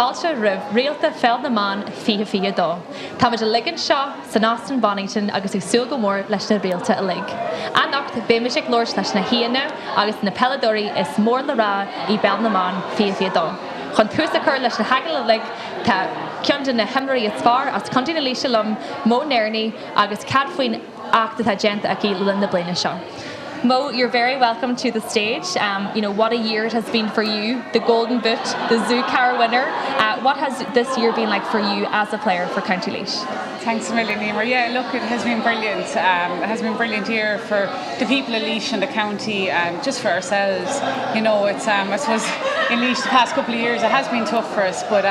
Fáilte rih Réaltaí Pheil na mBan fiche dó. Tá muid a ligean seo san Óstán Bonnington agus ag súil go mór leis na Réaltaí a lig. Annacht béimiid ag glóir leis na híana agus na peladóirí is mór le rá I Bheil na mBan fiche dó. Chun tús a chur leis na hagel a lig tá ceann na himraí is fearr as chun na líise lom mó néirní agus cad faoin achta tá gente aici linn na bliana seo. Mo, you're very welcome to the stage. What a year it has been for you. The Golden Boot, the Zoo Car winner. What has this year been like for you as a player for County Laois? Thanks a million, Emer. Yeah, look, it has been brilliant. It has been a brilliant year for the people of Laois and the county, and just for ourselves. It's I suppose in Laois the past couple of years it has been tough for us, but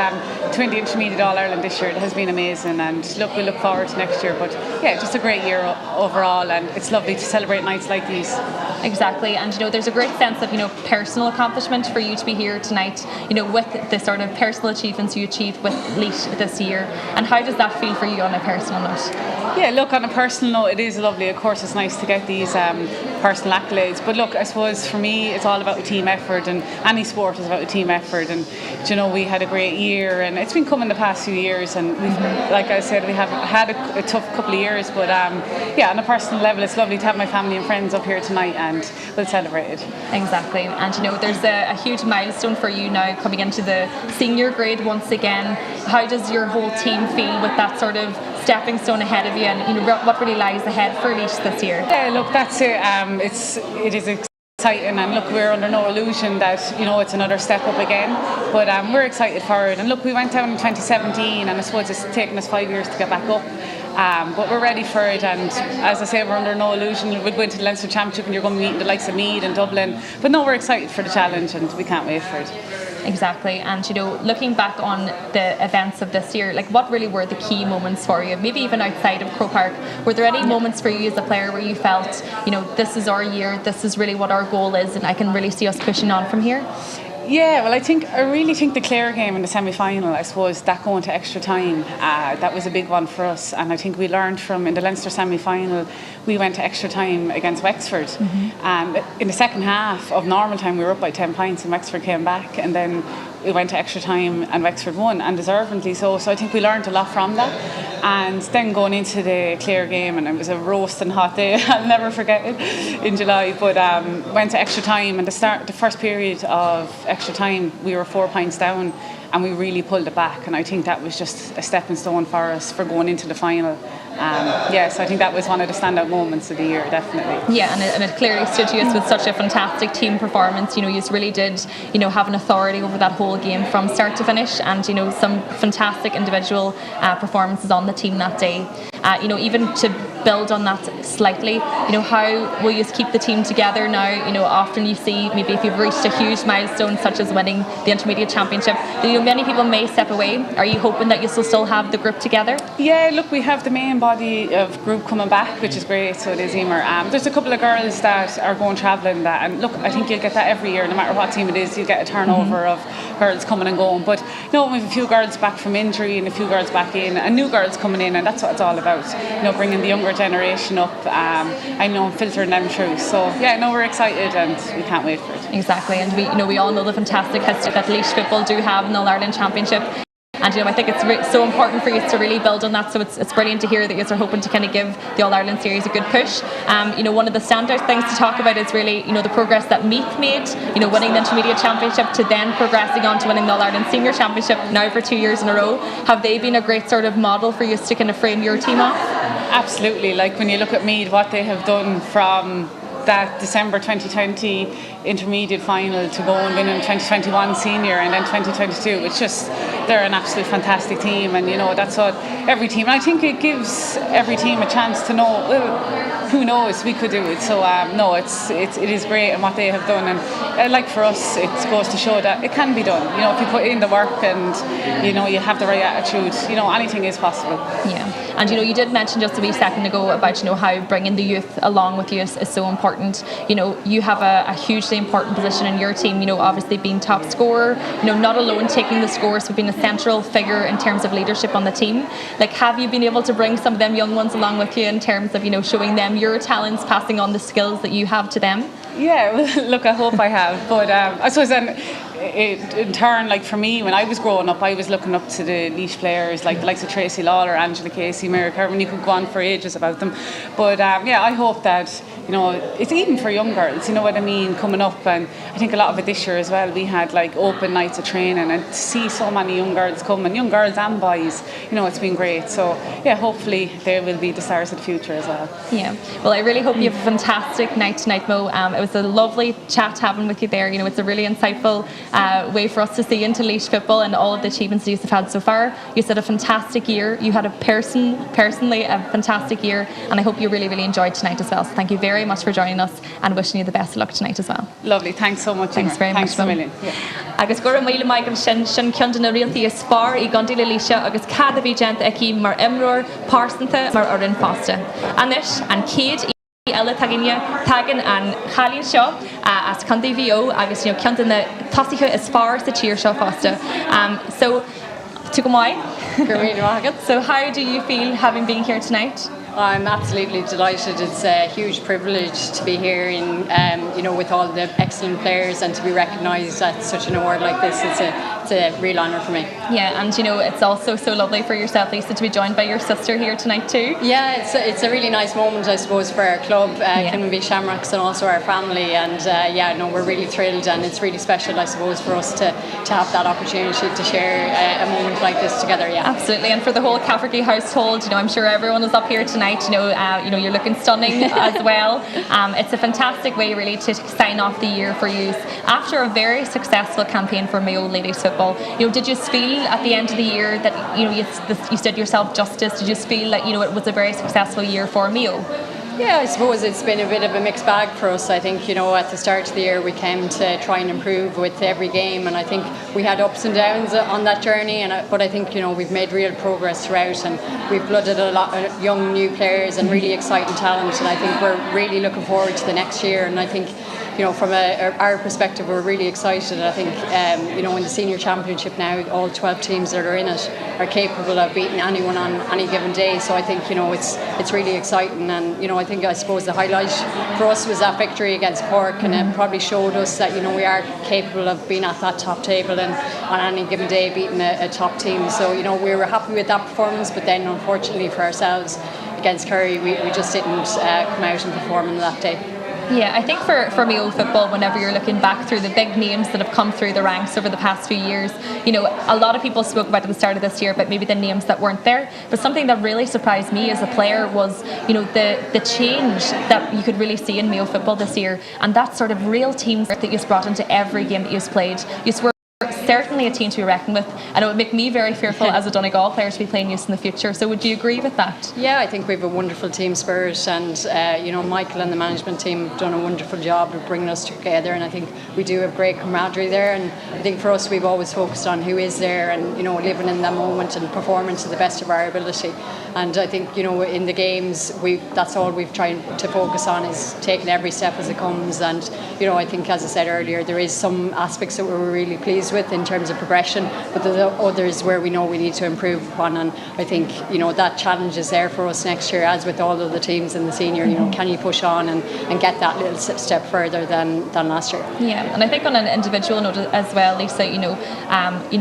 to win the Intermediate All Ireland this year, it has been amazing. And look, we look forward to next year. But yeah, just a great year overall, and it's lovely to celebrate nights like these. Exactly, and there's a great sense of personal accomplishment for you to be here tonight. With the sort of personal achievements you achieved with Laois this year, and how does that feel for you on a personal note? Yeah, look, on a personal note, it is lovely. Of course, it's nice to get these personal accolades. But look, I suppose for me, it's all about a team effort, and any sport is about a team effort. And we had a great year, and it's been coming the past few years. And we've, like I said, we have had a tough couple of years. But yeah, on a personal level, it's lovely to have my family and friends up here tonight, and we'll celebrate it. Exactly, and there's a huge milestone for you now coming into the senior grade once again. How does your whole team feel with that sort of stepping stone ahead of you, and what really lies ahead for Laois this year? Yeah, look, that's it. It is exciting, and look, we're under no illusion that it's another step up again, but we're excited for it. And look, we went down in 2017, and I suppose it's taken us 5 years to get back up. But we're ready for it, and as I say, we're under no illusion. We're going to the Leinster Championship, and you're going to meet the likes of Meath and Dublin. But no, we're excited for the challenge, and we can't wait for it. Exactly, and looking back on the events of this year, like what really were the key moments for you? Maybe even outside of Croke Park, were there any moments for you as a player where you felt, this is our year, this is really what our goal is, and I can really see us pushing on from here? Yeah, well, I really think the Clare game in the semi-final, I suppose, that going to extra time, that was a big one for us. And I think we learned from, in the Leinster semi-final, we went to extra time against Wexford. And in the second half of normal time, we were up by 10 points and Wexford came back. And then we went to extra time and Wexford won, and deservedly so. So I think we learned a lot from that. And then going into the Clare game, and it was a roasting hot day, I'll never forget it, in July. But went to extra time, and the first period of extra time, we were 4 points down, and we really pulled it back. And I think that was just a stepping stone for us for going into the final. So I think that was one of the standout moments of the year, definitely. Yeah, and it clearly stood to us with such a fantastic team performance. You really did, have an authority over that whole game from start to finish, and some fantastic individual performances on the team that day. Even to build on that slightly, how will you keep the team together now? Often you see maybe if you've reached a huge milestone such as winning the Intermediate Championship, many people may step away. Are you hoping that you'll still have the group together? Yeah, look, we have the main body of group coming back, which is great. So it is, Emer. There's a couple of girls that are going travelling, and look, I think you'll get that every year, no matter what team it is. You'll get a turnover of girls coming and going. But we have a few girls back from injury and a few girls back in, and new girls coming in, and that's what it's all about. Bringing the younger generation up. Filtering them through. So yeah, we're excited, and we can't wait for it. Exactly, and we all know the fantastic history that Laois football do have in the All-Ireland Championship. And I think it's so important for you to really build on that. So it's brilliant to hear that you're hoping to kind of give the All-Ireland series a good push. One of the standout things to talk about is really the progress that Meath made. Winning the Intermediate Championship to then progressing on to winning the All-Ireland Senior Championship now for 2 years in a row. Have they been a great sort of model for you to kind of frame your team off? Absolutely. Like when you look at Meath, what they have done from that December 2020 intermediate final to go and win in 2021 senior and then 2022, it's just, they're an absolute fantastic team, and that's what every team, and I think it gives every team a chance to know, well, who knows, we could do it. So it is great, and what they have done, and like for us, it goes to show that it can be done. If you put in the work and you have the right attitude, anything is possible. Yeah. And you did mention just a wee second ago about how bringing the youth along with you is so important. You have a hugely important position in your team. Obviously being top scorer. Not alone taking the scores, but being a central figure in terms of leadership on the team. Like, have you been able to bring some of them young ones along with you in terms of showing them your talents, passing on the skills that you have to them? Yeah, well, look, I hope I have. But I suppose then, in turn, like for me, when I was growing up, I was looking up to the Laois players, like the likes of Tracy Lawler, Angela Casey, Mary Kerwin. You could go on for ages about them. But yeah, I hope that, you know, it's even for young girls, you know what I mean, coming up. And I think a lot of it this year as well, we had like open nights of training, and to see so many young girls come, and young girls and boys, you know, it's been great. So yeah, hopefully they will be the stars of the future as well. Yeah, well, I really hope you have a fantastic night tonight, Mo. It was a lovely chat having with you there. You know, it's a really insightful way for us to see into Laois football and all of the achievements that you've had so far. You had a fantastic year. You had personally a fantastic year, and I hope you really, really enjoyed tonight as well. So thank you very much for joining us, and wishing you the best of luck tonight as well. Lovely, thanks so much. Thanks very much. Thanks a million. Agus gur mile maigan sin ceann na Réaltaí is fearr I gandíle líise agus cad a bhí deanta aici mar imreoir pásanta mar orin fásta. Anis an céad eile tagan an chalíonn seo as candí bhío agus ceann na tasíthe is fearr sa tír seo fásta. So to go mai. So how do you feel having been here tonight? I'm absolutely delighted. It's a huge privilege to be here in, with all the excellent players, and to be recognised at such an award like this. It's a real honour for me. Yeah, and it's also so lovely for yourself, Lisa, to be joined by your sister here tonight too. Yeah, it's a really nice moment, I suppose, for our club, mBan Shamrocks, and also our family. And we're really thrilled, and it's really special, I suppose, for us to have that opportunity to share a moment like this together. Yeah, absolutely. And for the whole Cafferty household, I'm sure everyone is up here tonight. You're looking stunning as well. It's a fantastic way, really, to sign off the year for you after a very successful campaign for Mayo ladies football. Did you feel at the end of the year that you did yourself justice? Did you feel that it was a very successful year for Mayo? Yeah, I suppose it's been a bit of a mixed bag for us. I think, at the start of the year we came to try and improve with every game, and I think we had ups and downs on that journey, but I think, we've made real progress throughout, and we've blooded a lot of young new players and really exciting talent, and I think we're really looking forward to the next year. And I think, from our perspective, we're really excited. I think, in the senior championship now, all 12 teams that are in it are capable of beating anyone on any given day. So I think, it's really exciting. And, I suppose the highlight for us was that victory against Cork, and it probably showed us that, we are capable of being at that top table and on any given day beating a top team. So, we were happy with that performance, but then unfortunately for ourselves against Kerry, we just didn't come out and perform on that day. Yeah, I think for Mayo football, whenever you're looking back through the big names that have come through the ranks over the past few years, a lot of people spoke about at the start of this year, but maybe the names that weren't there. But something that really surprised me as a player was, the change that you could really see in Mayo football this year, and that sort of real team that you've brought into every game that you've played. You were certainly a team to be reckoned with, and it would make me very fearful as a Donegal player to be playing youth in the future. So would you agree with that? Yeah, I think we have a wonderful team spirit, and Michael and the management team have done a wonderful job of bringing us together, and I think we do have great camaraderie there. And I think for us, we've always focused on who is there and living in that moment and performing to the best of our ability. And I think in the games, that's all we've tried to focus on, is taking every step as it comes. And I think, as I said earlier, there is some aspects that we're really pleased with in terms of progression, but there's others where we know we need to improve upon. And I think that challenge is there for us next year, as with all of the teams in the senior. Can you push on and get that little step further than last year? Yeah, and I think on an individual note as well, Lisa,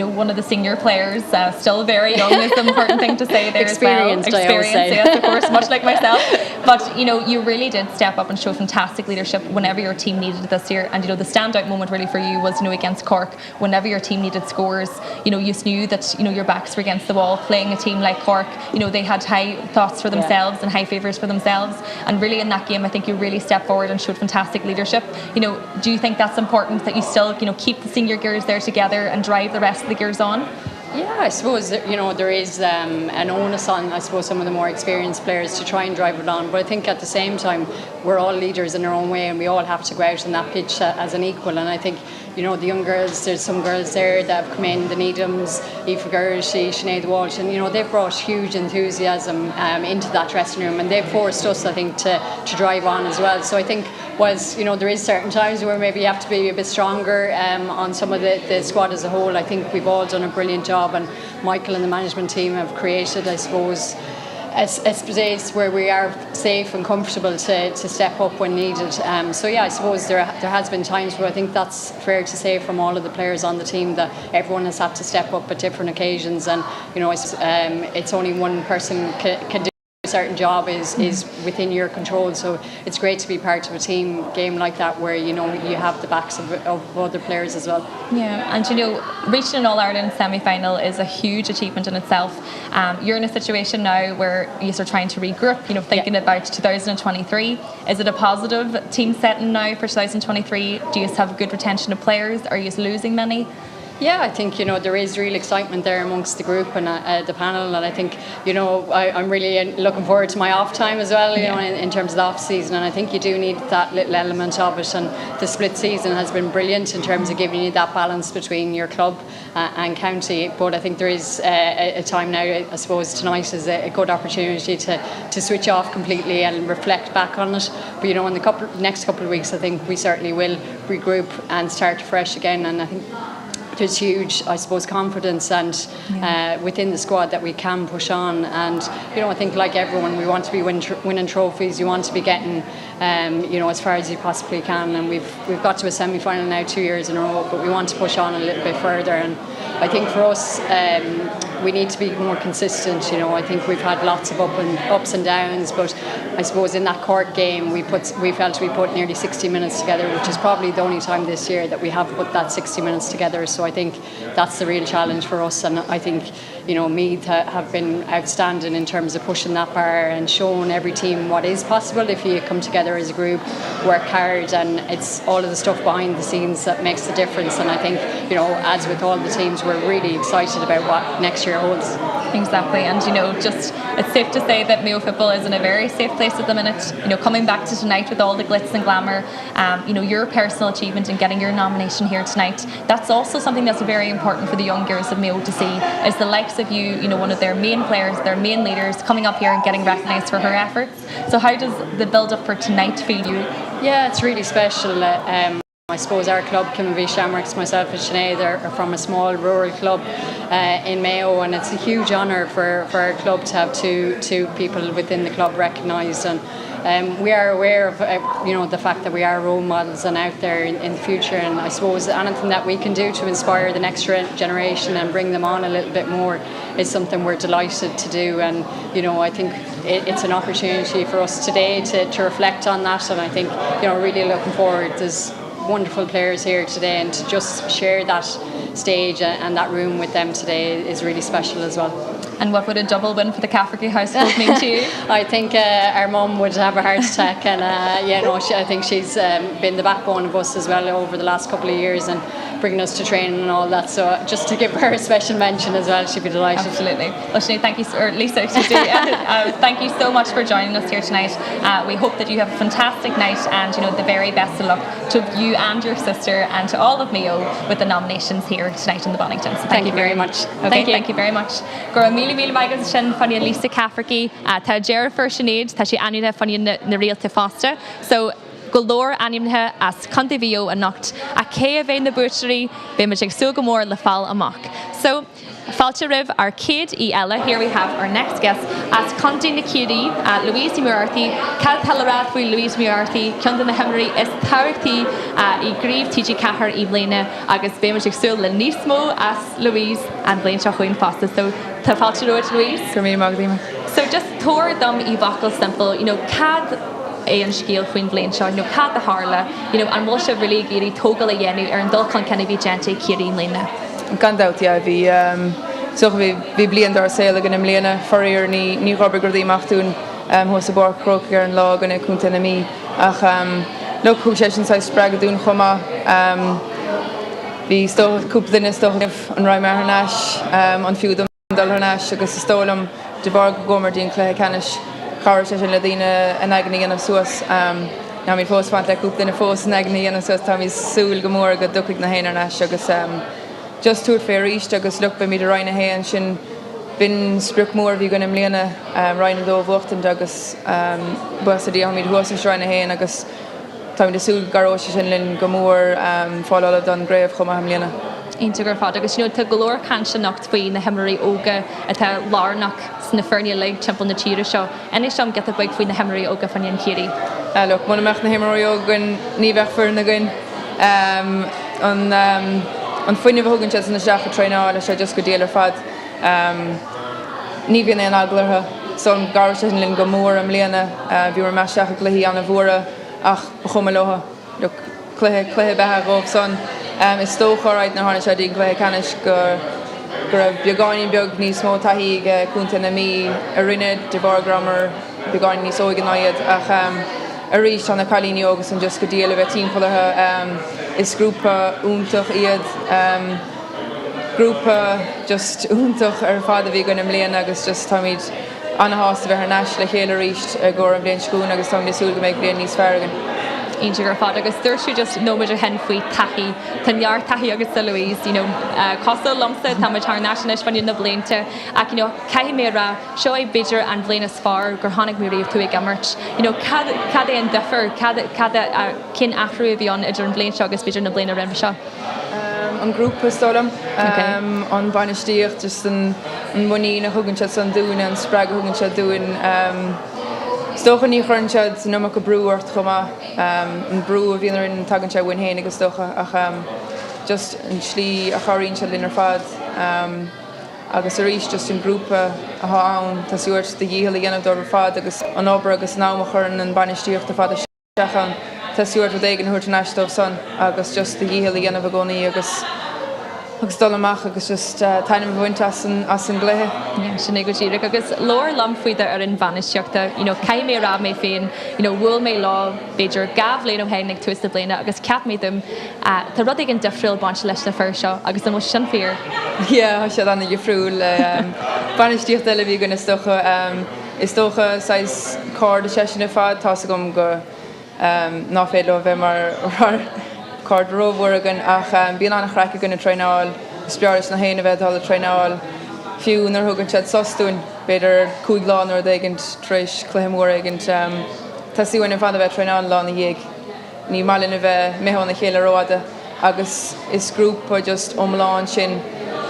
one of the senior players, still very young, is the important thing to say there as well. Experience, yes, of course, much like myself. But you really did step up and show fantastic leadership whenever your team needed it this year. And the standout moment really for you was against Cork, whenever your team needed scores. You knew that your backs were against the wall. Playing a team like Cork, they had high thoughts for themselves and high favours for themselves. And really in that game, I think you really stepped forward and showed fantastic leadership. Do you think that's important, that you still keep the senior gears there together and drive the rest of the gears on? Yeah, I suppose there is an onus on, I suppose, some of the more experienced players to try and drive it on. But I think at the same time, we're all leaders in our own way, and we all have to go out on that pitch as an equal. And I think the young girls, there's some girls there that have come in, the Needhams, Aoife Gershi, Sinead Walsh, and they've brought huge enthusiasm into that dressing room, and they've forced us, I think, to drive on as well. So I think whilst there is certain times where maybe you have to be a bit stronger on some of the squad as a whole, I think we've all done a brilliant job, and Michael and the management team have created, I suppose, a place where we are safe and comfortable to step up when needed. So yeah, I suppose there has been times where I think that's fair to say from all of the players on the team that everyone has had to step up at different occasions, and it's only one person can do a certain job is within your control. So it's great to be part of a team game like that where you have the backs of other players as well. Yeah, and reaching an All-Ireland semi-final is a huge achievement in itself. You're in a situation now where you're trying to regroup, thinking about 2023. Is it a positive team setting now for 2023? Do you have good retention of players? Are you losing many? Yeah, I think there is real excitement there amongst the group and the panel, and I think I'm really looking forward to my off time as well. In terms of the off season, and I think you do need that little element of it. And the split season has been brilliant in terms of giving you that balance between your club and county. But I think there is a time now. I suppose tonight is a good opportunity to switch off completely and reflect back on it. But in the next couple of weeks, I think we certainly will regroup and start fresh again. And I think there's huge, I suppose, confidence and within the squad that we can push on. And I think like everyone, we want to be winning trophies. You want to be getting as far as you possibly can. And we've got to a semi-final now 2 years in a row, but we want to push on a little bit further. And I think for us, we need to be more consistent. I think we've had lots of ups and downs, but I suppose in that Cork game we felt we put nearly 60 minutes together, which is probably the only time this year that we have put that 60 minutes together. So I think that's the real challenge for us, and I think Meath have been outstanding in terms of pushing that bar and showing every team what is possible if you come together as a group, work hard, and it's all of the stuff behind the scenes that makes the difference. And I think as with all the teams, we're really excited about what next year holds. Exactly, and just it's safe to say that Mayo football is in a very safe place at the minute. Coming back to tonight with all the glitz and glamour, your personal achievement in getting your nomination here tonight, that's also something that's very important for the young girls of Mayo to see, is the likes of you, one of their main players, their main leaders, coming up here and getting recognised for her efforts. So how does the build up for tonight feel you? Yeah, it's really special. I suppose our club, Kimberley Shamrocks, myself and Sinead are from a small rural club in Mayo, and it's a huge honour for our club to have two people within the club recognised. And we are aware of the fact that we are role models and out there in the future, and I suppose anything that we can do to inspire the next generation and bring them on a little bit more is something we're delighted to do. And I think it's an opportunity for us today to reflect on that, and I think really looking forward. There's wonderful players here today, and to just share that stage and that room with them today is really special as well. And what would a double win for the Cafferty household mean to you? I think our mum would have a heart attack, and I think she's been the backbone of us as well over the last couple of years and bringing us to training and all that. So just to give her a special mention as well, she'd be delighted. Absolutely. Well, Sinead, thank you, or Lisa, thank you so much for joining us here tonight. We hope that you have a fantastic night, and the very best of luck to you and your sister and to all of Mayo with the nominations here tonight in the Bonnington. So thank you very much. Okay, thank you very much. Gora mille maigad sin fanny Lisa Cafferty, tá Gerard for Sinead, tá she anida fanny na Réaltaí Pheil. So Golor animhe as Contivio and Nocht a Cave na Butchery, Bimajig Sugamore Le Fal Amok. So Falcha Riv Arcade E Ella, here we have our next guest as Conti Nikiri, Louise Murarthy, Cal Telerath with Louise Murarthy, Kunda na Henry is Tarthi, E Grieve TG Cahar E Blena, Agus Bimajig Sul Lenismo as Louise and Blaine Shahuin Fosta. So ta Falcha Road Louise. So just tour them E vocal simple, Cad Ian Skill Queen Blaine Shaw, Cad the Harla, and we'll show really giri Togal Yenu, and Dulcon Kenny be Gente, Kiri Lena. Gandát, ja, vi blian dar sale gan Lena Furrier ni Robert Gradaim Machtun, hos a bar croker and log and a kuntanami, look who sessions I spragadun Homa, vi sto Kupdin Stohif on Rymar Nash, on Fudum Dalhanash, Agus Stolum, Debar Gomerdin Clay Canish, Harish and Ladina and Agni and a Suas, Nami Fos Fanta Kupdin a Fos and Agni and a Suas Tommy's Sul Gomorga Dukig Nahana Nash, Agus just to fair east, Agus look by me to Ryan Hay and Shin bin Spruck more if you going to Mlena, Ryan Dove Wachten, Agus Bossady on me to Wasser Ryan Hay and Agus time to Sul Garosh and Lynn Gomor, follow all of Don Grave, Homa Mlena. Ínta gur fád agus tá golóir canse nacht faoí na himraí óga atá lárnach sna fearne le timp na tíre seo. Enis sem get a buig faoin na himraí óga fan an chéirí. Look, muna meach na himraí ógan ní bheith fear na gin. An foiineh thugann sé na seacha tréáil a sé just go déal ar fad. Ní bhíon éon aglartha, so an gar sé linn go mór am léana bhí mar me seacha cluí anna bhra ach chuma lotha. Look, cluthe bethe róh son. Is tócharáid na hána sé dín cluthe canis gur beagáin beag níos mó taí chunta na mí a rinne de bar grammar beagáin níos ógan náiad ach a rís an na chalíní agus an just go díal a bheith tímpolaithe is grúpa úntach iad grúpa just úntach ar fád a bhí gon am léana agus just táid anna hásta bheith ar neis le chéile ríist a ggóir an bblion scún agus tá níosúil go méid blion níos feargan. Ínta gur fád agus dúirsú just nóidir hen faoi taí tanhear taí agus sa Louise, cosú lomsa tá tar nationis fan na blianta ach cai mé ra seo é beidir an bblianas far gur tháinig mí riomh tú ag gammart. Cad é an difer cad cin ahrú a bhíon idir an bblion seo agus beidir na bliana rimh seo. An grúpa stolam an banistíocht just an muí na thugann se san dúin an sppraag thugann se dúin Stochan ní churnsead nóach go brúirt chumá an brú a bhíonar in tagann se bhain héana agus stocha ach just an slí a choiríonn se linar fad agus a rís just an grúpa a ann tá suirt de díhall a dhéanamh dor fad agus an obair agus náach chun an banistíocht a fad sechan tá suirt a éigen thuirt neistómh son agus just de díhall a dhéanamh gcónaí agus dul amach agus just tainnim bhaint as an gluthe. Sinna go tíire agus lór lam faoide ar an banisteachta, cai mé rá mé féin, bhfuil mé lá beidir gabh léon hénig tuas na bliana agus ceap mé dum tá rud ag an difriúil baint leis na fear seo agus an sin fear. Ié, sé anna difriúil banistíocht eile bhí gona stocha is stocha sais card a sesin fad tá gom go ná féile bheith mar card róhhargan ach bíon anna chreice gona tréáil spearis na héana bheith a tréáil fiún ar thugann sead sosún beidir cúig lán ar dagant tríis chluimhór agant tasíhain an fada bheith tréáil lá na dhéag. Ní mailin a bheith méhanna chéile róada agus is grúpa just omláin sin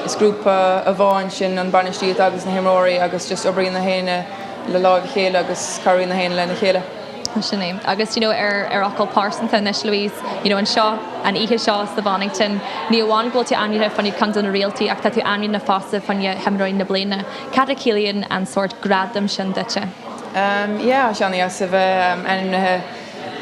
is grúpa a bháin sin an banistíad agus na himróirí agus just obraíon na héine le láimh chéile agus caríon na héine le na chéile. Sinné. Agus ar acail pásanta nes Louise, an seo an ihe seo sa Bonnington, ní bháin ghil tú aimne fanniu chun na Réaltaí ach tá tú aimne na fása fanne himróin na bliana. Cad a cílíonn an sort gradaim sin duite? Seanna sa bheith aimnethe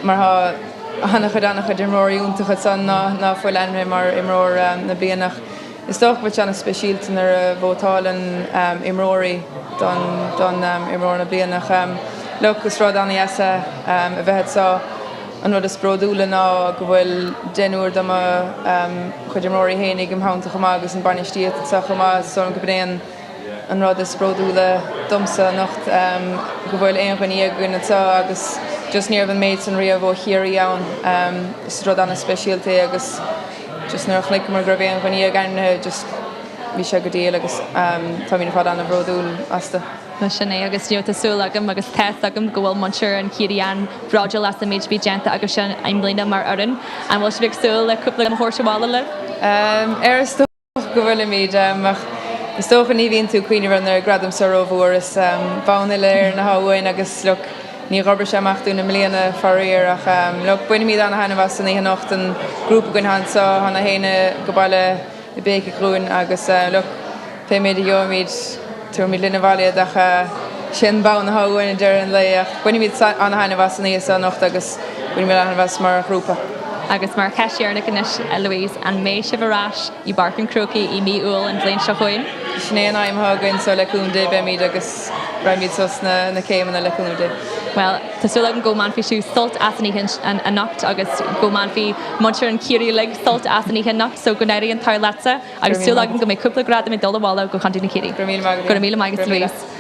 mar hanna chudanach imróí úntacha san ná foiil aimne mar imróir na blianach. Is doch bud seanna speisialtain ar bhótálan imróirí don imróir na blianach. Locus rod an asa a bheith sá an rud is brodúla ná go bhfuil denúir do chuidirmóí hénig am hánta chumá agus an banistíad sa chumá son go bréan an rud is brodúla domsa nacht go bhfuil éonchaní gine tá agus just níor an méid san riamh ó chiaí ann is rud anna speisialta agus just nuair chlic mar gribh éonchaní gan just bhí sé go déal agus tá mína fád anna brodúil asta. Sinné agus tasúla agam agus test agam go bhfuil muir an cían braidil as méid bhí genta agus sin aimblina mar an bhfuil se bhsú le cúpla an thuirseála le? Ar is go bhfuil méid is tócha ní bhíonn tú cuioine an ar gradam saróhór is bána léir na háhain agus le ní robar sem amachú na mlíana faríir ach le buine míad anna hena was san ihe nacht an grúpa gon hansá hana héine go bailile i béice grún agus le pe méid joid tú mí linna bhaile sin bán háhain dear an le ach buine míad anna hena was san níos nacht agus buine mí anna was mar grúpa. Agus mar ceisiarna inis Louise an méid se bhrás í barcan crocaí í mí úil an bléin seo chuin. Sné aim thugann so leúnda be míad agus raimid sos na céimena leúnda. Well, Tásúla an goman fi siú sult asaní an nacht agus goman fi muir an cíirí le sult asaní nacht so go néirí an tar lesa agus súla go mé cúpla grad mé doláhála go chantí na cíirí. Go mí maigus Louise.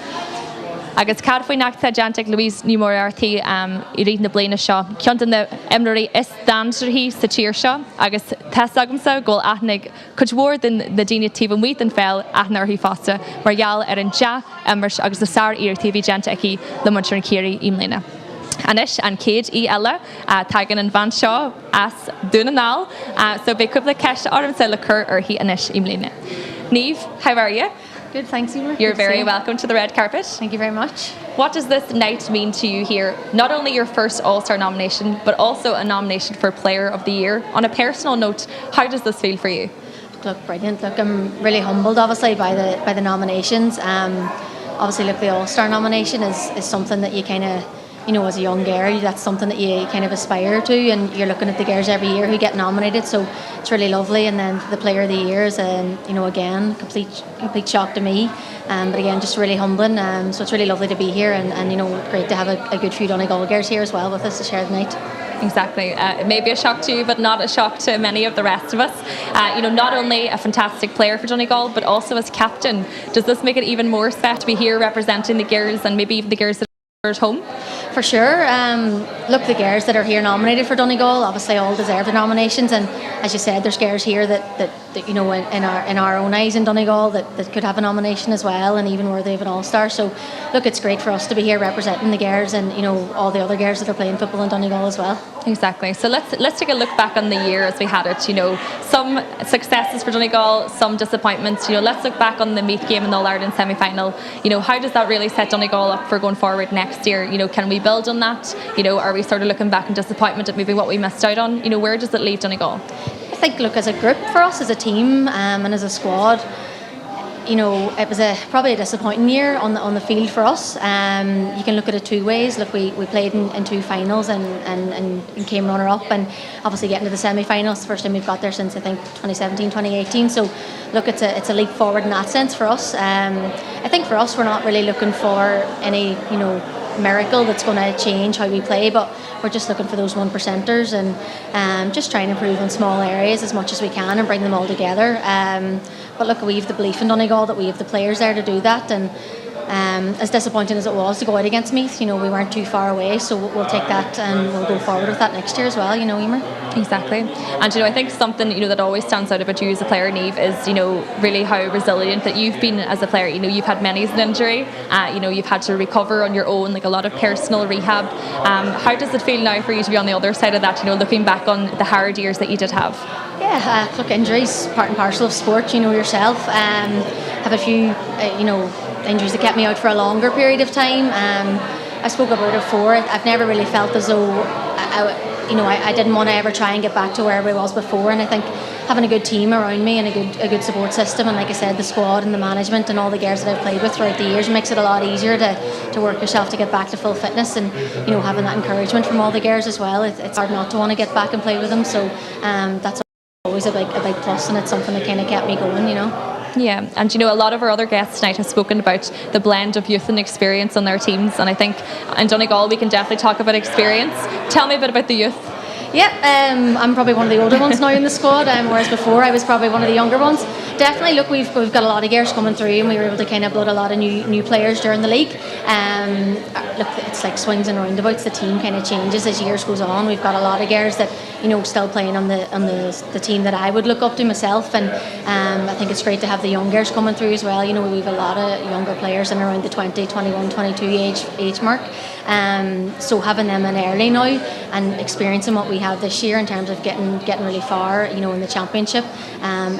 Agus cad faoin nachta deanteach Louise ní Réaltaí i réad na bliana seo. Ceantan na imreirí is dandraí sa tíir seo agus test agamsa ggóil aithnig chudhór den na daine tíh muid an fel aithnairthaí fásta mar gheall ar an de immers agus na sair iartaí bhí deanta aici le muir an cíirí imléine. Anish and Cade Ella, tagging and Van Shaw as Dunanal. So be couple of cash arm se lacur or he Anish imline. Neve, how are you? Good, thanks, Emer. You're very welcome to the red carpet. Thank you very much. What does this night mean to you here? Not only your first All-Star nomination, but also a nomination for Player of the Year. On a personal note, how does this feel for you? Look, brilliant. Look, I'm really humbled, obviously, by the nominations. Obviously, look, the All-Star nomination is something that you kind of, you know, as a young girl, that's something that you kind of aspire to, and you're looking at the girls every year who get nominated, so it's really lovely. And then the Player of the Year is, you know, again, complete shock to me, but again, just really humbling. So it's really lovely to be here, and you know, great to have a good few Donegal girls here as well with us to share the night. Exactly. It may be a shock to you, but not a shock to many of the rest of us. You know, not only a fantastic player for Donegal, but also as captain. Does this make it even more special to be here representing the girls and maybe even the girls that are at home? For sure. Look, the girls that are here nominated for Donegal obviously all deserve the nominations, and as you said, there's girls here that you know, in our own eyes in Donegal that could have a nomination as well, and even worthy of an All-Star. So look, it's great for us to be here representing the girls and, you know, all the other girls that are playing football in Donegal as well. Exactly. So let's take a look back on the year as we had it. You know, some successes for Donegal, some disappointments. You know, let's look back on the Meath game in the All-Ireland semi-final. You know, how does that really set Donegal up for going forward next year? You know, can we build on that? You know, are we sort of looking back in disappointment at maybe what we missed out on? You know, where does it leave Donegal? I think, look, as a group for us, as a team, and as a squad, you know, it was probably a disappointing year on the field for us. You can look at it two ways. Look, we played in two finals and came runner-up, and obviously getting to the semi-finals, the first time we've got there since I think 2017, 2018. So look, it's a leap forward in that sense for us. I think for us, we're not really looking for any, you know, miracle that's going to change how we play, but we're just looking for those 1%ers and just trying to improve on small areas as much as we can and bring them all together. But look, we have the belief in Donegal that we have the players there to do that, and as disappointing as it was to go out against Meath, you know, we weren't too far away, so we'll take that and we'll go forward with that next year as well, you know, Emer. Exactly. And you know, I think something, you know, that always stands out about you as a player, Neve, is, you know, really how resilient that you've been as a player. You know, you've had many an injury, you know, you've had to recover on your own, like a lot of personal rehab. How does it feel now for you to be on the other side of that, you know, looking back on the hard years that you did have? Yeah, look, injuries, part and parcel of sport, you know yourself. Have a few, you know, injuries that kept me out for a longer period of time. I spoke about it before. I've never really felt as though I didn't want to ever try and get back to where I was before, and I think having a good team around me and a good support system, and like I said, the squad and the management and all the girls that I've played with throughout the years makes it a lot easier to work yourself to get back to full fitness, and you know, having that encouragement from all the girls as well. It's hard not to want to get back and play with them, so that's always a big plus, and it's something that kind of kept me going, you know. Yeah, and you know, a lot of our other guests tonight have spoken about the blend of youth and experience on their teams, and I think in Donegal we can definitely talk about experience. Tell me a bit about the youth. Yeah, I'm probably one of the older ones now in the squad, whereas before I was probably one of the younger ones. Definitely, look, we've got a lot of girls coming through, and we were able to kind of blood a lot of new players during the league. Look, it's like swings and roundabouts. The team kind of changes as years goes on. We've got a lot of girls that, you know, still playing on the team that I would look up to myself, and I think it's great to have the young girls coming through as well. You know, we've a lot of younger players in around the 20, 21, 22 age mark. So having them in early now and experiencing what we have this year in terms of getting really far, you know, in the championship,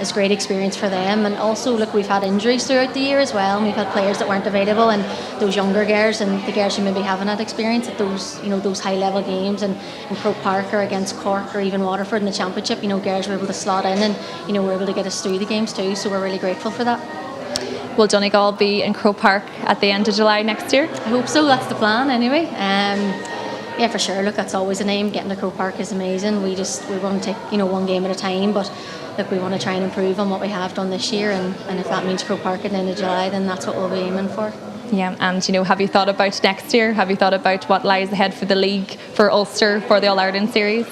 is great experience for them. And also, look, we've had injuries throughout the year as well, and we've had players that weren't available, and those younger girls and the girls who maybe haven't had experience at those, you know, those high level games and in Croke Park or against Cork or even Waterford in the championship, you know, girls were able to slot in and, you know, were able to get us through the games too, so we're really grateful for that. Will Donegal be in Croke Park at the end of July next year? I hope so, that's the plan anyway. Yeah, for sure, look, that's always an aim. Getting to Croke Park is amazing. We want to take, you know, one game at a time, but look, we want to try and improve on what we have done this year, and if that means Croke Park at the end of July, then that's what we'll be aiming for. Yeah, and you know, have you thought about next year? Have you thought about what lies ahead for the league, for Ulster, for the All-Ireland series?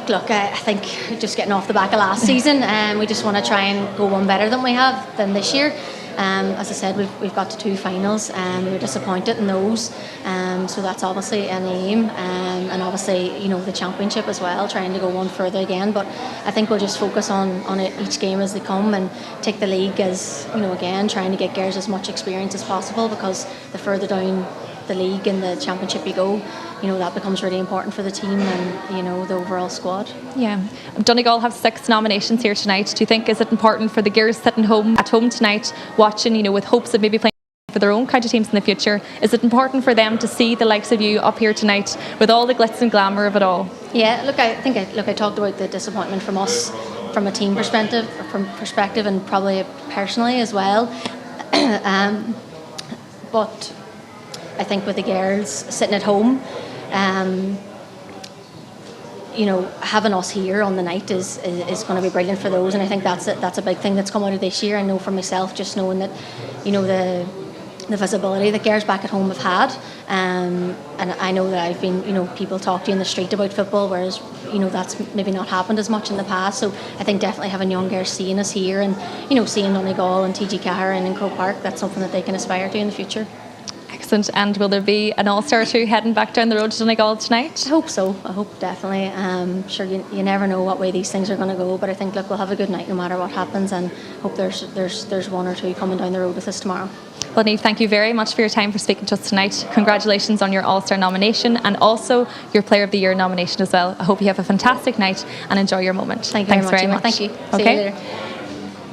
Look, I think just getting off the back of last season, we just want to try and go one better than we have than this year. As I said, we've got to two finals, and we were disappointed in those, so that's obviously an aim, and obviously, you know, the championship as well, trying to go one further again. But I think we'll just focus on it, each game as they come, and take the league as, you know, again, trying to get girls as much experience as possible, because the further down the league and the championship you go, that becomes really important for the team and, the overall squad. Yeah. Donegal have 6 nominations here tonight. Do you think, is it important for the girls sitting at home tonight, watching, with hopes of maybe playing for their own county teams in the future, is it important for them to see the likes of you up here tonight with all the glitz and glamour of it all? Yeah, I talked about the disappointment from us from a team perspective, and probably personally as well. But I think with the girls sitting at home, having us here on the night is going to be brilliant for those, and I think that's a big thing that's come out of this year. I know for myself, just knowing that, the visibility that girls back at home have had, and I know that I've been, people talk to you in the street about football, whereas that's maybe not happened as much in the past. So I think definitely having young girls seeing us here and seeing Donegal and TG Cahir and in Croke Park, that's something that they can aspire to in the future. Excellent. And will there be an all-star too heading back down the road to Donegal tonight? I hope so. I hope definitely. Sure, you never know what way these things are going to go, but I think we'll have a good night no matter what happens, and hope there's one or two coming down the road with us tomorrow. Well, Niamh, thank you very much for your time, for speaking to us tonight. Congratulations on your All-Star nomination and also your Player of the Year nomination as well. I hope you have a fantastic night and enjoy your moment. Thanks very much. Thank you. Okay. See you later.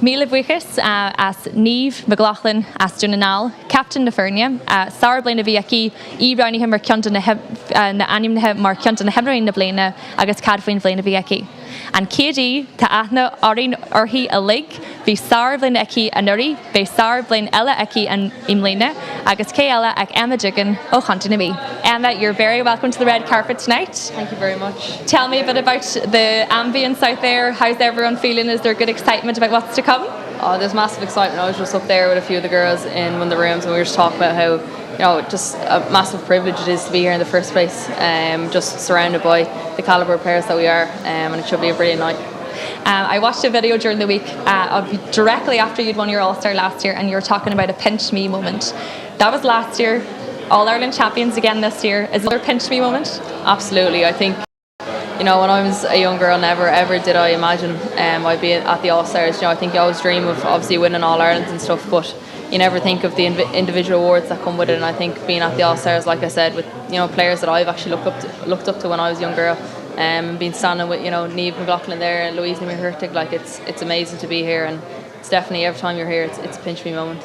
Míle buchas as Niamh McLaughlin as Dunanal, Captain na Fernia, Sara Blaine bhí aquí, Ibrani mar ceantar na anim mar ceantar na Hebrein na Blaine agus Cadfain Blaine bhí aquí. And KD ta athna orin orhi a lig, bhí Sara Blaine aquí a nuri, bhí Sara Blaine ella aquí an imlina, agus K ella ag Emma Jigan o Chantanami. Emma, you're very welcome to the red carpet tonight. Thank you very much. Tell me a bit about the ambience out there. How's everyone feeling? Is there good excitement about what's to come? Oh, there's massive excitement. I was just up there with a few of the girls in one of the rooms, and we were just talking about how, just a massive privilege it is to be here in the first place, just surrounded by the calibre of players that we are, and it should be a brilliant night. I watched a video during the week of directly after you'd won your All-Star last year, and you were talking about a pinch me moment. That was last year. All-Ireland champions again this year. Is there a pinch me moment? Absolutely. I think, when I was a young girl, never ever did I imagine I'd be at the All-Stars. I think you always dream of obviously winning All-Irelands and stuff, but you never think of the individual awards that come with it. And I think being at the All-Stars, like I said, with players that I've actually looked up to when I was a young girl, being standing with Niamh McLaughlin there and Louise Nimi-Hurtig, like it's amazing to be here, and it's definitely every time you're here it's a pinch me moment.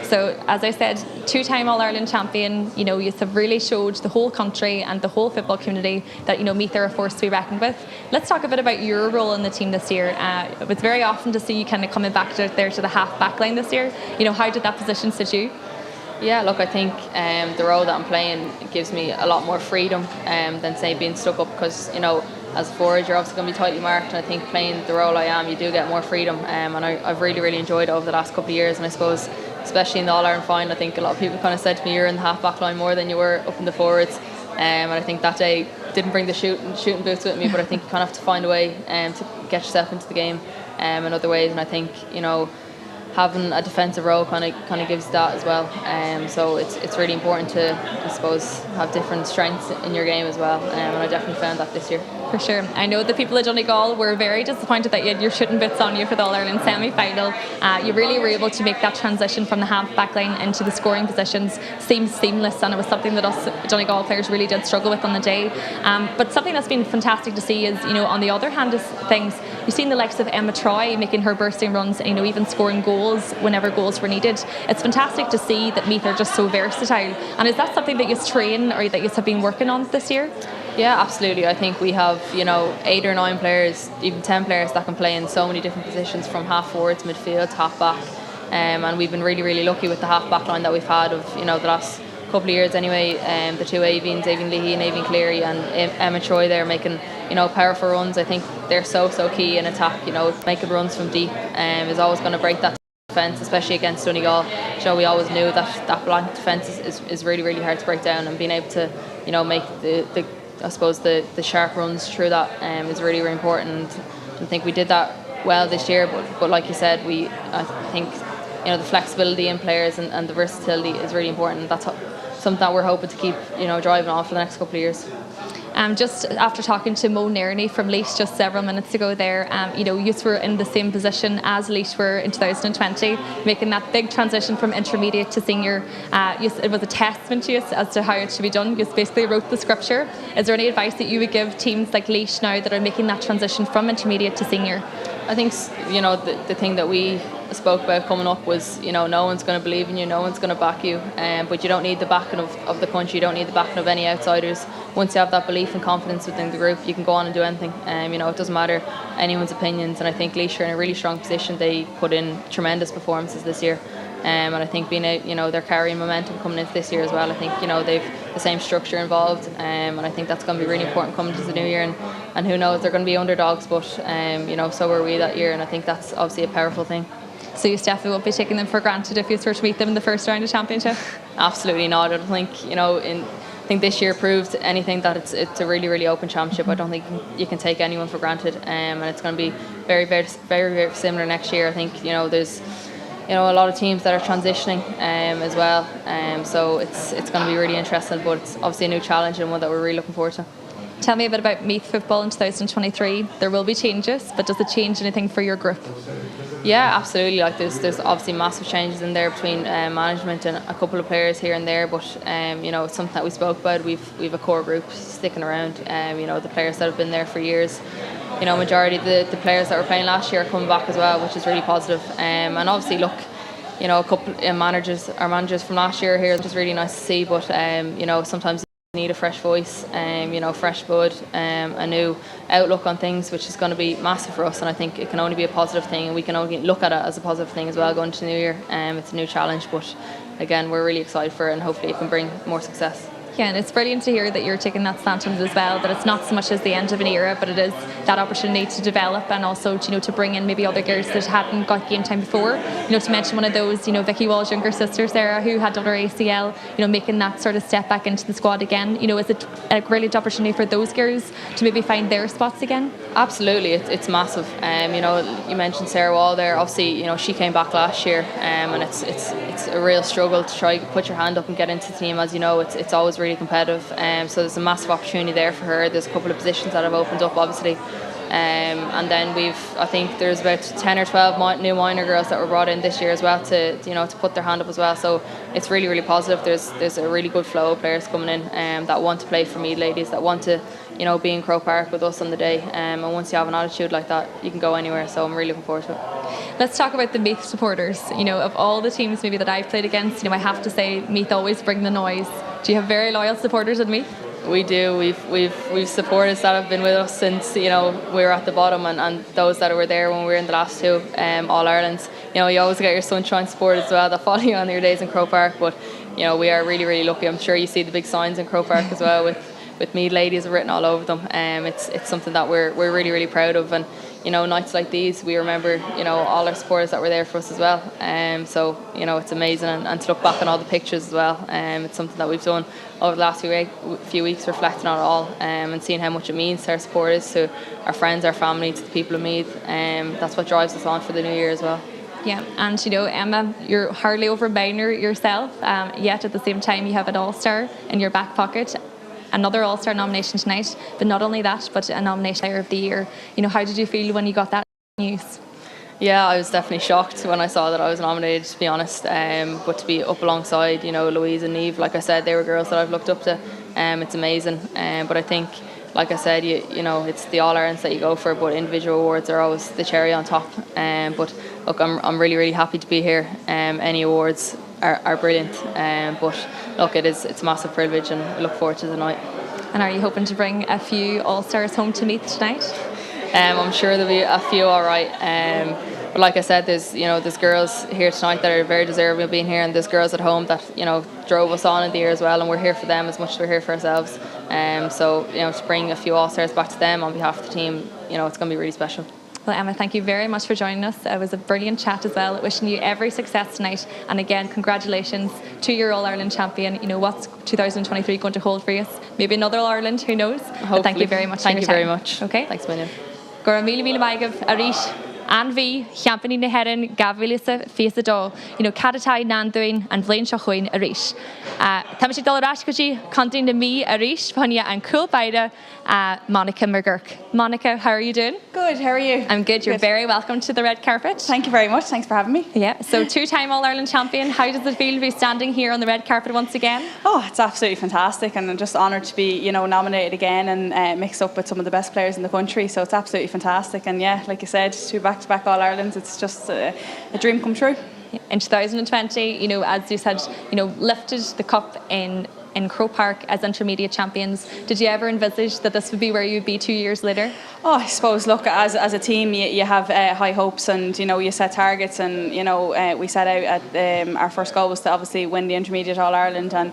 So, as I said, 2-time All-Ireland champion, you have really showed the whole country and the whole football community that, Meath are a force to be reckoned with. Let's talk a bit about your role in the team this year. It was very often to see you kind of coming back there to the half-back line this year. How did that position sit you? Yeah, look, I think the role that I'm playing gives me a lot more freedom than, say, being stuck up, because, as a forward, you're obviously going to be tightly marked, and I think playing the role I am, you do get more freedom, and I've really, really enjoyed it over the last couple of years, and I suppose especially in the All-Ireland final, I think a lot of people kind of said to me, you're in the half-back line more than you were up in the forwards, and I think that day didn't bring the shooting boots with me, but I think you kind of have to find a way to get yourself into the game in other ways, and I think having a defensive role kind of gives that as well, so it's really important to, I suppose, have different strengths in your game as well, and I definitely found that this year. For sure. I know the people of Donegal were very disappointed that you had your shooting bits on you for the All-Ireland semi-final. You really were able to make that transition from the half-back line into the scoring positions seem seamless, and it was something that us Donegal players really did struggle with on the day. But something that's been fantastic to see is, on the other hand of things, you've seen the likes of Emma Troy making her bursting runs, even scoring goals whenever goals were needed. It's fantastic to see that Meath are just so versatile. And is that something that you train or that you have been working on this year? Yeah, absolutely. I think we have, 8 or 9 players, even 10 players that can play in so many different positions, from half forward to midfield to half back. And we've been really, really lucky with the half back line that we've had of, the last couple of years anyway. The two Avians, Avian Leahy and Avian Cleary, and Emma Troy there making, powerful runs. I think they're so key in attack. Making runs from deep is always going to break that defence, especially against Donegal. We always knew that blank defence is really, really hard to break down, and being able to, make the I suppose the sharp runs through that is really, really important. I think we did that well this year, but like you said, I think the flexibility in players and the versatility is really important. That's something that we're hoping to keep driving on for the next couple of years. Just after talking to Mo Nairney from Laois just several minutes ago there, you were in the same position as Laois were in 2020, making that big transition from intermediate to senior. It was a testament to you as to how it should be done. You basically wrote the scripture. Is there any advice that you would give teams like Laois now that are making that transition from intermediate to senior? I think, the thing that we spoke about coming up was, no one's going to believe in you, no one's going to back you, but you don't need the backing of the country, you don't need the backing of any outsiders. Once you have that belief and confidence within the group, you can go on and do anything. It doesn't matter anyone's opinions, and I think Laois are in a really strong position. They put in tremendous performances this year. And I think being they're carrying momentum coming into this year as well. I think they've the same structure involved, and I think that's going to be really important coming into the new year. And who knows, they're going to be underdogs, but so were we that year, and I think that's obviously a powerful thing. So you definitely won't be taking them for granted if you were to meet them in the first round of championship? Absolutely not. I don't think I think this year proved anything that it's a really, really open championship. I don't think you can take anyone for granted, and it's going to be very, very, very, very similar next year. I think there's a lot of teams that are transitioning as well, so it's going to be really interesting, but it's obviously a new challenge and one that we're really looking forward to. Tell me a bit about Meath football in 2023. There will be changes, but does it change anything for your group? Yeah, absolutely. There's obviously massive changes in there between management and a couple of players here and there, but it's something that we spoke about. We've a core group sticking around. The players that have been there for years. Majority of the players that were playing last year are coming back as well, which is really positive. And obviously, look, a couple of our managers from last year here, which is really nice to see. But sometimes you need a fresh voice, fresh blood, a new outlook on things, which is going to be massive for us. And I think it can only be a positive thing, and we can only look at it as a positive thing as well going into the new year. It's a new challenge, but again, we're really excited for it, and hopefully it can bring more success. Yeah, and it's brilliant to hear that you're taking that stance on it as well, that it's not so much as the end of an era, but it is that opportunity to develop and also to bring in maybe other girls that hadn't got game time before. To mention one of those, Vicky Wall's younger sister Sarah, who had done her ACL, making that sort of step back into the squad again. Is it a brilliant opportunity for those girls to maybe find their spots again? Absolutely, it's massive. You mentioned Sarah Wall there. Obviously, she came back last year, and it's a real struggle to try put your hand up and get into the team. As you know, it's always really competitive, so there's a massive opportunity there for her. There's a couple of positions that have opened up, obviously, and then I think there's about 10 or 12 new minor girls that were brought in this year as well to put their hand up as well. So it's really, really positive. There's a really good flow of players coming in that want to play for Meath ladies, that want to be in Croke Park with us on the day, and once you have an attitude like that, you can go anywhere. So I'm really looking forward to it. Let's talk about the Meath supporters. Of all the teams maybe that I've played against, I have to say Meath always bring the noise. Do you have very loyal supporters at Meath? We do. We've supporters that have been with us since we were at the bottom, and those that were there when we were in the last two All Irelands. You always get your sunshine support as well that follow you on your days in Croke Park. But we are really, really lucky. I'm sure you see the big signs in Croke Park as well with Meath ladies written all over them. It's something that we're really, really proud of. And nights like these, we remember all our supporters that were there for us as well. So it's amazing, and to look back on all the pictures as well. It's something that we've done over the last few weeks, reflecting on it all, and seeing how much it means to our supporters, to our friends, our family, to the people of Meath. That's what drives us on for the new year as well. Yeah, and Emma, you're hardly over minor yourself, yet at the same time you have an All-Star in your back pocket. Another All-Star nomination tonight, but not only that, but a nomination Player of the Year. How did you feel when you got that news? Yeah, I was definitely shocked when I saw that I was nominated, to be honest. But to be up alongside, Louise and Niamh, like I said, they were girls that I've looked up to. It's amazing. But I think, like I said, it's the All Irelands that you go for, but individual awards are always the cherry on top. But look, I'm really, really happy to be here. Any awards are brilliant. But look, it's a massive privilege, and I look forward to the night. And are you hoping to bring a few All-Stars home to Meath tonight? I'm sure there'll be a few, all right. But like I said, there's girls here tonight that are very deserving of being here, and there's girls at home that drove us on in the year as well, and we're here for them as much as we're here for ourselves. So to bring a few All-Stars back to them on behalf of the team, it's going to be really special. Well, Emma, thank you very much for joining us. It was a brilliant chat as well. Wishing you every success tonight, and again, congratulations to your All-Ireland champion. What's 2023 going to hold for you? Maybe another All-Ireland, who knows? Thank you very much. Thank you very much. Okay. Thanks, Million. Gora mille maigah a rís. An bhí cheampaní na heran gabhhuilisa fés adó, cadatáid nanúin an bhléin seo chuin a ríis. Tá sé dul arás gotí containn na mí a ríis bhaine an cool baile Monica McGurk. Monica, how are you doing? Good, how are you? I'm good. You're very welcome to the red carpet. Thank you very much. Thanks for having me. Yeah, so two-time All-Ireland champion. How does it feel to be standing here on the red carpet once again? Oh, it's absolutely fantastic, and I'm just honoured to be, nominated again and mixed up with some of the best players in the country. So it's absolutely fantastic, and yeah, like you said, 2 back-to-back All-Irelands. It's just a dream come true. In 2020, as you said, lifted the cup in Croke Park as intermediate champions. Did you ever envisage that this would be where you'd be 2 years later? Oh, I suppose, look, as a team, you have high hopes, and you set targets, and we set out at our first goal was to obviously win the intermediate All-Ireland, and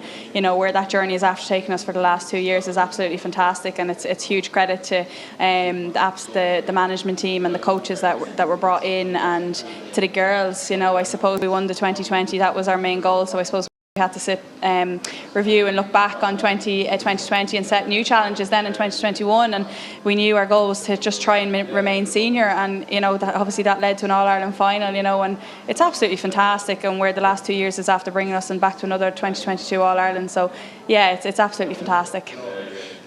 where that journey is after taking us for the last 2 years is absolutely fantastic, and it's huge credit to the management team and the coaches that were brought in, and to the girls. I suppose we won the 2020. That was our main goal. So I suppose we had to sit, review and look back on 2020 and set new challenges then in 2021, and we knew our goal was to just try and remain senior, and obviously that led to an All-Ireland final, and it's absolutely fantastic, and where the last 2 years is after bringing us and back to another 2022 All-Ireland. So yeah, it's absolutely fantastic.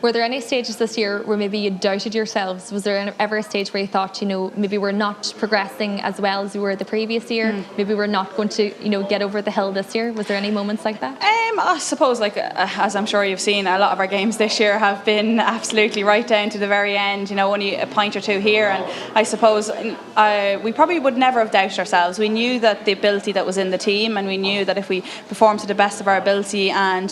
Were there any stages this year where maybe you doubted yourselves? Was there ever a stage where you thought, maybe we're not progressing as well as we were the previous year? Maybe we're not going to, get over the hill this year? Was there any moments like that? I suppose, as I'm sure you've seen, a lot of our games this year have been absolutely right down to the very end. Only a point or two here, and I suppose we probably would never have doubted ourselves. We knew that the ability that was in the team, and we knew that if we perform to the best of our ability and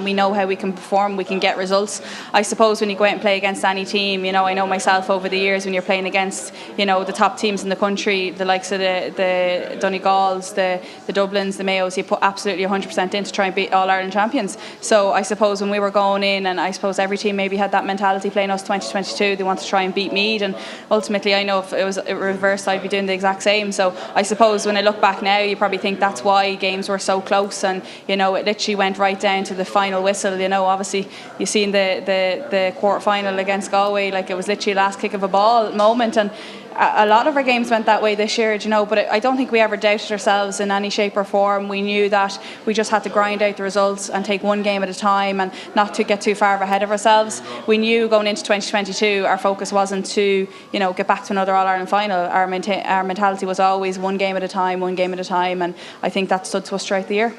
we know how we can perform, we can get results. I suppose when you go out and play against any team, I know myself over the years, when you're playing against, the top teams in the country, the likes of the Donegals, the Dublins, the Mayos, you put absolutely 100% in to try and beat All-Ireland champions. So I suppose when we were going in, and I suppose every team maybe had that mentality playing us 2022, they want to try and beat Meath, and ultimately I know if it was reversed, I'd be doing the exact same. So I suppose when I look back now, you probably think that's why games were so close, and it literally went right down to the final whistle. Obviously you seen the quarter final against Galway, it was literally last kick of a ball moment, and a lot of our games went that way this year, but I don't think we ever doubted ourselves in any shape or form. We knew that we just had to grind out the results and take one game at a time, and not to get too far ahead of ourselves. We knew going into 2022 our focus wasn't to get back to another All-Ireland final. Our mentality was always one game at a time, and I think that stood to us throughout the year.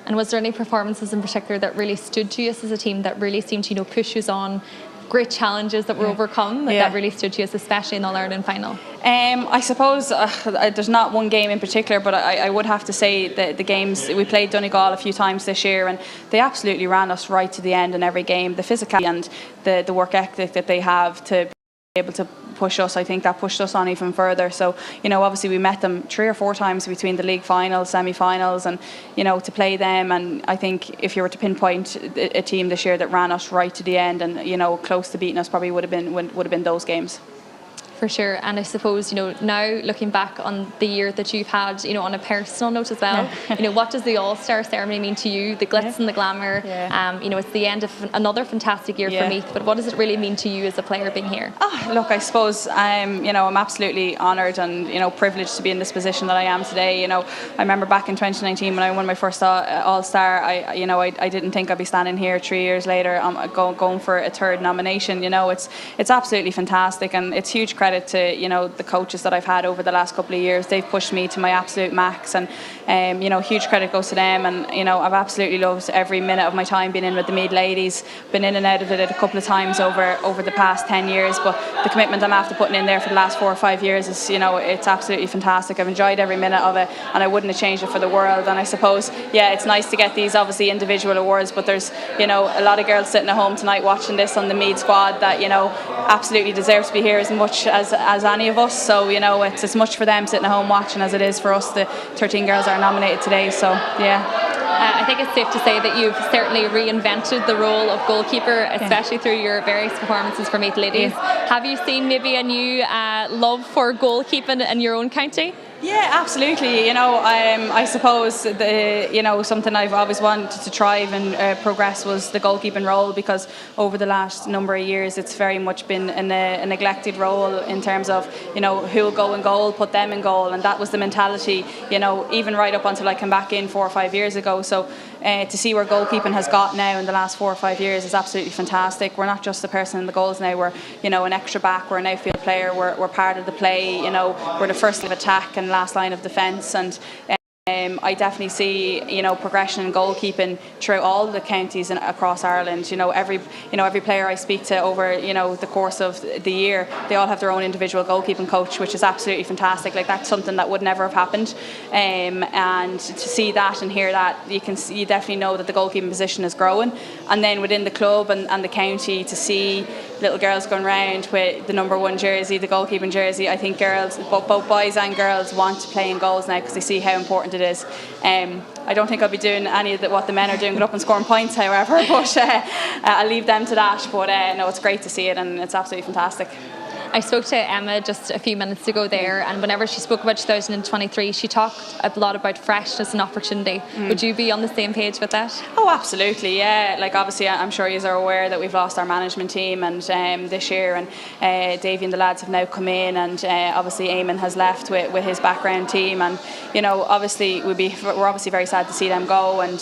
And was there any performances in particular that really stood to you as a team, that really seemed to push us on? Great challenges that were overcome that really stood to us, especially in the All-Ireland final? I suppose there's not one game in particular, but I would have to say that the games, we played Donegal a few times this year, and they absolutely ran us right to the end in every game. The physicality and the work ethic that they have to be able to push us, I think that pushed us on even further. So obviously we met them 3 or 4 times between the league finals, semi-finals, and to play them, and I think if you were to pinpoint a team this year that ran us right to the end and close to beating us, probably would have been those games. For sure. And I suppose, now looking back on the year that you've had, on a personal note as well, what does the All-Star ceremony mean to you? The glitz and the glamour, it's the end of another fantastic year for Meath, but what does it really mean to you as a player being here? Look, I suppose I'm absolutely honoured and, privileged to be in this position that I am today. I remember back in 2019 when I won my first All-Star, I didn't think I'd be standing here 3 years later, going for a 3rd nomination. It's absolutely fantastic, and it's huge credit to the coaches that I've had over the last couple of years. They've pushed me to my absolute max, and huge credit goes to them. And I've absolutely loved every minute of my time being in with the Meath ladies. Been in and out of it a couple of times over the past 10 years, but the commitment I'm after putting in there for the last 4 or 5 years is it's absolutely fantastic. I've enjoyed every minute of it, and I wouldn't have changed it for the world. And I suppose it's nice to get these obviously individual awards, but there's a lot of girls sitting at home tonight watching this on the Meath squad that absolutely deserve to be here as much as any of us. So it's as much for them sitting at home watching as it is for us. The 13 girls are nominated today, so I think it's safe to say that you've certainly reinvented the role of goalkeeper, especially through your various performances for Meath ladies. Have you seen maybe a new love for goalkeeping in your own county? Yeah, absolutely. I suppose something I've always wanted to thrive and progress was the goalkeeping role, because over the last number of years it's very much been a neglected role in terms of who will go in goal, put them in goal, and that was the mentality even right up until I came back in 4 or 5 years ago. So to see where goalkeeping has got now in the last 4 or 5 years is absolutely fantastic. We're not just the person in the goals now. We're an extra back. We're an outfield player. We're part of the play. We're the first line of attack and last line of defence. And I definitely see progression in goalkeeping throughout all the counties and across Ireland. Every player I speak to over the course of the year, they all have their own individual goalkeeping coach, which is absolutely fantastic. Like, that's something that would never have happened. And to see that and hear that, you definitely know that the goalkeeping position is growing. And then within the club and the county, to see little girls going round with the number 1 jersey, the goalkeeping jersey, I think girls, both boys and girls, want to play in goals now because they see how important it is. I don't think I'll be doing any of what the men are doing, going up and scoring points, however, but I'll leave them to that. But no, it's great to see it, and it's absolutely fantastic. I spoke to Emma just a few minutes ago there, and whenever she spoke about 2023, she talked a lot about freshness and opportunity. Would you be on the same page with that? Oh, absolutely, yeah. Like, obviously, I'm sure you are aware that we've lost our management team and this year, and Davey and the lads have now come in, and obviously Eamon has left with his background team, and obviously we're obviously very sad to see them go, and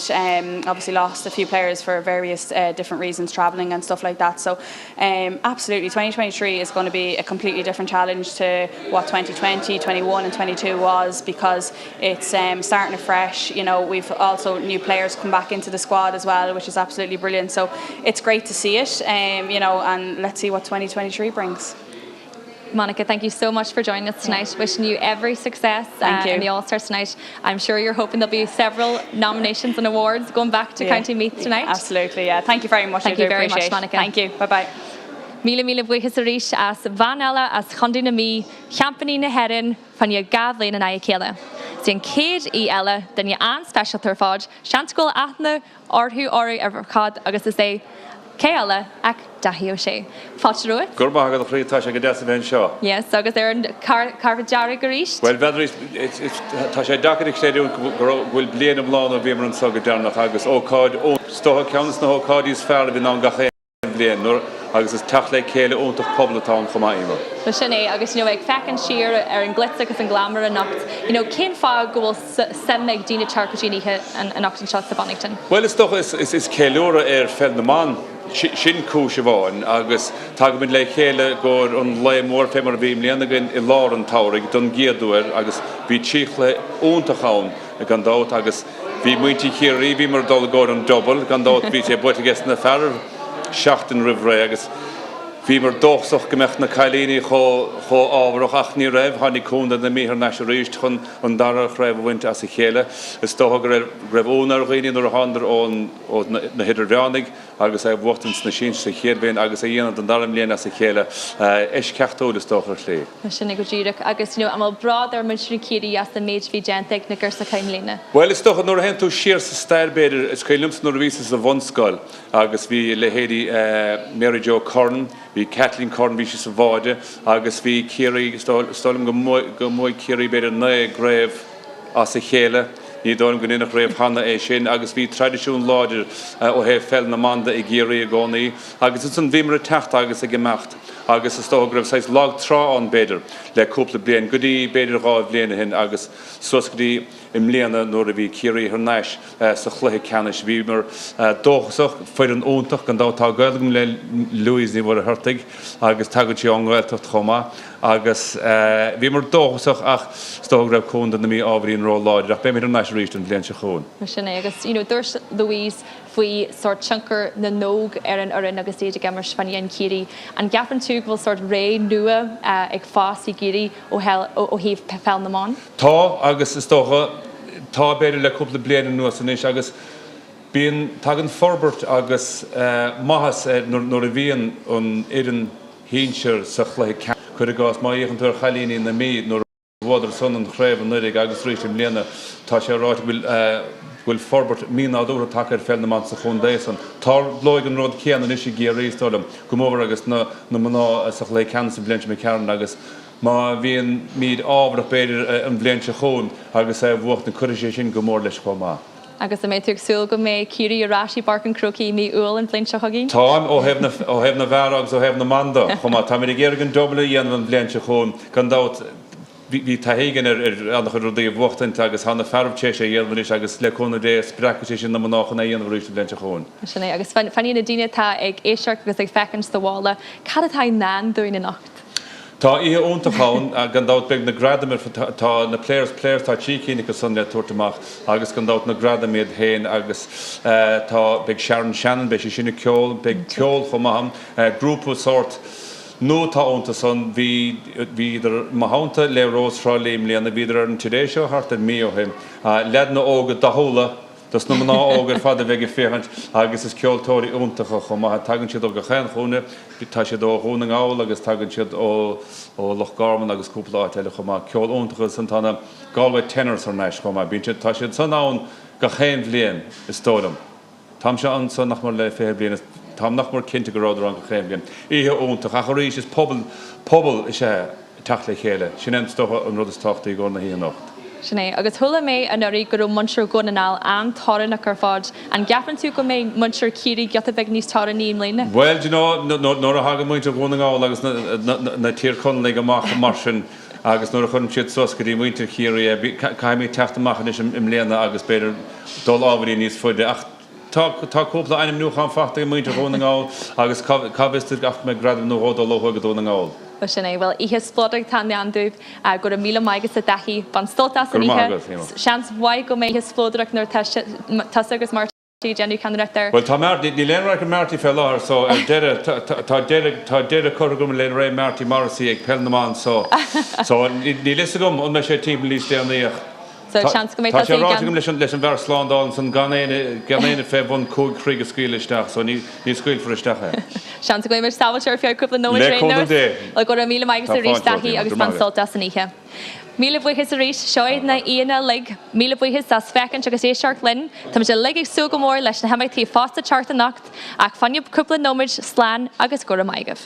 obviously lost a few players for various different reasons, travelling and stuff like that. So absolutely, 2023 is going to be a completely different challenge to what 2020, 21 and 22 was, because it's starting afresh. We've also new players come back into the squad as well, which is absolutely brilliant. So it's great to see it, and let's see what 2023 brings. Monica, thank you so much for joining us tonight. Wishing you every success in the All-Stars tonight. I'm sure you're hoping there'll be several nominations and awards going back to County Meath tonight. Absolutely, yeah. Thank you very much. Thank you very much, Monica. Thank you. Bye-bye. Míle buchas a ríis as bhain eile as chundí na mí, cheampaní na herin fan iad gabhlainn na naia céile. Sin céad í eile den an special tar fád, seanscoil aithne orthú orú ar bharcad agus is é cé eile ag dathí ó sé. Fáilte ruaid? Gurba agad a chríomh tá sé go deas a bhein seo. Yes, agus ar an carfa dearg a ríist? Well, bheadar tá sé dacaigh séú bhfuil bliana amláán a bhímar an sogad dearnach agus ócáid ó stocha ceannas na ócáidí is fearr a bhí ná gaché blian, agus is teach le céile óntaach poblatán chomáimar. So sin é, agus ag fecinn siar ar an glitz agus an glamour a nacht. Cén fág go bhfuil semmeag dína tarcadíníthe an nacht an seo sa Bonnington? Well, is cheiliúradh Pheil na mBan sin cúis a bháin, agus tá go le chéile go an le mór fémar a bhím líana againn i lár an táraigh don giadúir, agus bhí tíoch le óntaachán a gan dát, agus bhí muintí chéirí bhí mar dul go an dobal, gan dát bhí sé buite gas na fearr seachtain ribhré, agus bhí mar dóchsach gomeach na cailíní cho ábharach ach ní raibh, tháinig cúnda na míthar neis a ríist chun an darach raibh bhainte as a chéile. Is tócha go raibh ónar ghaoine ar a handar ó na hidir bheánig, agus é bhtans na sin sa chéadbéin, agus é dhéanamh an daram léana as a chéile. Is ceachtó is tócha lé. Sin go ddíireach, agus am brád ar muid sin cíirí as na méid bhí genteach na gursa caimlína. Well, is tócha nuair a hen tú siar sa stairbéidir, is caillims nuair a vísa sa bhunscoil, agus bhí le héadí Mary Jo Corn, bhí Kathleen Corn bhí sa bháide, agus bhí cíirí stálim go móid cíirí beidir na gréibh as a chéile, ní dóim go inach raibh hana é sin, agus bhí tradiisiún láidir ó héh Pheil na mBan i ggéirí a gcónaí, agus is an bhímar a techt agus a gemacht, agus is tócha raibh sais lag trá an beidir le cúpla blian, gotí beidir gá bliana hin, agus sos gotí im léana nuair a bhí cíirí ar neis sa chluthe ceannis, bhí mar dóchasach foiir an óntaach gan dátá gailgam le Louise ní bhar a thurtaigh, agus tagad sí an ghilteacht chomá, agus bhí mar dóchasach ach tócha raibh cúnda na mí ábhríon rá láidir, ach bé mé ar neis ríist an blian se chón. Sin é, agus dúirs Louise faoi sort chunker na nóg ar an orin agus éidir gemar fanny an cíirí, an gapan tú bhfuil sort ré nua ag fás i cíirí ó híomh Pheil na mBan? Tá, agus is tócha tá beidir le cúpla bliana nuas an is, agus bíon tag an forbert agus maithas nuair a bhíon an iireann híonseir sa chluthe ceann. Chuir a gás má íochant ar chalíní na míad nuair bhádar son an chréibh an nuirig agus ríist im léana, tá sé ráit bhfuil forbert mína dúra take ar Pheil na mBan sa chun dééis an. Tá blóig an rud céan an isí géirí stálam, go mór agus na mná sa chluthe ceann sa blianta me ceann, agus má bhíon míad ábhar beidir an bblion se chun agus bhuacht na chuidir sin go mór leis chomá. Agus a mé tuagsúil go mé cheiliúradh bar an croí mí uil an bblin se chuí? Táim ó hebh na bharags ó hebh na manda chumá tá mé ggéir an dobla dhéanamh an bblion se chun gan dát hí tahéigen annach rudí bhachtain agus hána ferbhté sé dhéanamh agus leúna dé spreachte sin na nachna dhéanamh rúiste bblion se chun. Sinné agus fanína daine tá ag éisteach agus ag fecinn sa bhála, cad atá ná dúine nacht. Tá ihe óntaáin a gandát beag na gradaim tá na players tá tícíine go san le tuairtamach agus gandát na gradaimiad héin agus tá beag Sharon Shannon be sé sinna ceol beag ceol chumaham grúpa sort nó tá ónta san bhí idir mahananta le Rosrá léim líana bhíidir an tidéis seo hart an míohim lead na ógad dahóla dus na ná ógur fada bheith féchant agus is ceoltóirí úntacha chumá tagann siad ó go chéan chúna tá siad ó húna áil agus tagann siad ó Loch Garman agus cúpla áile chumá ceol úntacha san tána gáilhaid tenors ar neis chumá bín siad tá siad san án go chéan bblion is tódam. Tám se an san nach mar le fé bliana tám nach mar cinnte go ráidir an go chéan blion. Ihe úntacha a choréis is pobl is sé teach le chéile. Sin an stocha an rud is táchtaí go na híon nacht. Sinné, agus thula mé an orí gur munsúr gonaál an táran a chufád an gapan tú go mé munsúr cíí gata beh níos tára ní léine? Well, you know, nó a haga muinte gonaál agus na tír chun le amach marsin agus nó a chun siad soscaí muinte chéirí caiimí teachtamachchan is im léana agus beidir dul ábharí níos fuide ach tá cúpla aim nuúchan fachta muinte gonaál agus cabhiste gaf me gradam nó hódá lothgad gonaál. Sinné bhfuil ihe splódaigh tá neandúh gur míle maigus a daithí ban stoltas an ihe seans bhaid go mé splódraach nó tas agus mar genú canreachtar. Well tá ní léonra go Marty Pheil láthir so tá deire chugum le ré Marty Morrissey ag Pelnaán so ní lisa gom an me sé tí lís déanaíoch. So chance go mé tá sé ráigem leis an bhar sláándáin san ganéine fé bun cúg chríg a scríleisteach so ní scríil fristecha. Sean go mar stáilteir fiar cúpla nó le go míle maigus a rís daí agus fan solta san ihe. Míle buchas a rís seoid na íana lig míle buchas as fecinn agus é seart linn, Tá sé lig ag sú go mór leis na hamaigtí fásta charta nacht ach fanniuh cúpla nóid sláán agus go maigah.